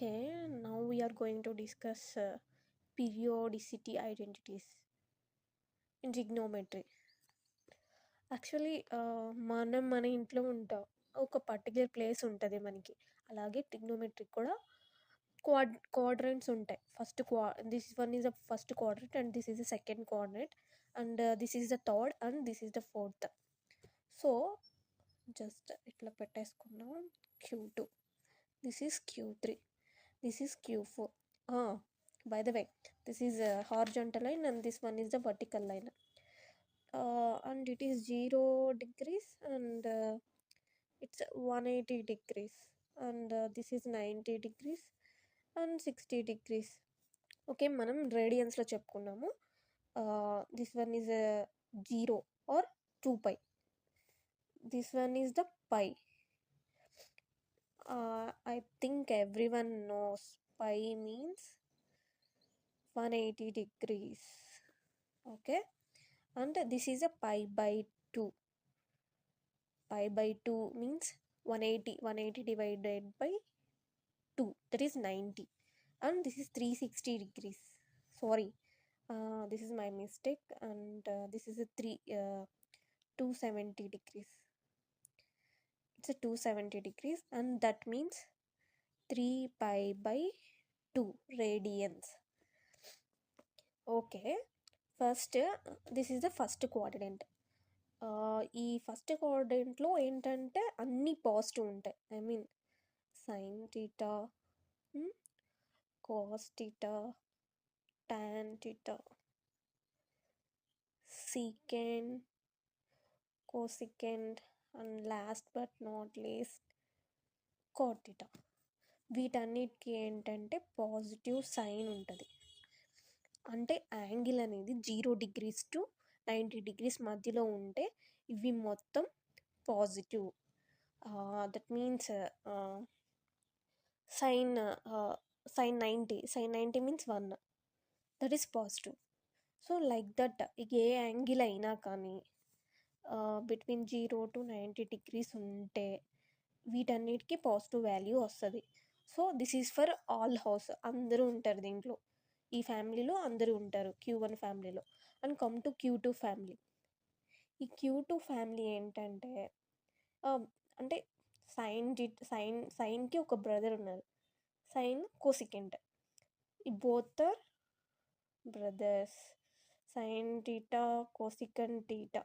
Okay, now we are going to discuss periodicity identities in trigonometry. Actually మనం మన ఇంట్లో ఉంటాం. ఒక పర్టిక్యులర్ ప్లేస్ ఉంటది మనకి. అలాగే ట్రిగ్నోమెట్రీకి కూడా క్వాడ్రంట్స్ ఉంటాయి. This one is the first quadrant and this is the second quadrant and this is the third and this is the fourth. So just ఇట్లా పెట్టేసుకున్నాం. Q2, this is Q3, this is Q4. By the way, this is a horizontal line and this one is the vertical line. And it is 0 degrees and it's 180 degrees and this is 90 degrees and 60 degrees. Okay, మనం రేడియన్స్లో చెప్పుకున్నాము. This one is 0 or 2π. This one is the pi. I think everyone knows pi means 180 degrees. Okay, and this is a pi by 2. Pi by 2 means 180 divided by 2, that is 90, and this is 360 degrees. Sorry, this is my mistake, and this is a 270 degrees. It's a 270 degrees, and that means 3 pi by 2 radians. Okay, first this is the first quadrant. ఈ first క్వాడ్రంట్లో ఏంటంటే అన్నీ positive ఉంటాయి. I mean sine theta, cos theta, tan theta, secant, cosecant and last but not least cot theta. వీటన్నిటికీ ఏంటంటే positive sign ఉంటుంది. అంటే angle అనేది 0 degrees to 90 degrees మధ్యలో ఉంటే ఇవి మొత్తం positive. That means sine 90 means 1, that is positive. So like that ఏ యాంగిల్ అయినా కానీ బిట్వీన్ 0 to 90 degrees ఉంటే వీటన్నిటికీ పాజిటివ్ వాల్యూ వస్తుంది. So this is for all house, అందరూ ఉంటారు దీంట్లో. ఈ ఫ్యామిలీలో అందరూ ఉంటారు, Q1 ఫ్యామిలీలో. And come to Q2 family. ఈ Q2 ఫ్యామిలీ ఏంటంటే అంటే సైన్కి ఒక బ్రదర్ ఉన్నారు, సైన్ కోసికెంట్. ఈ both are brothers, sine theta, cosecant theta.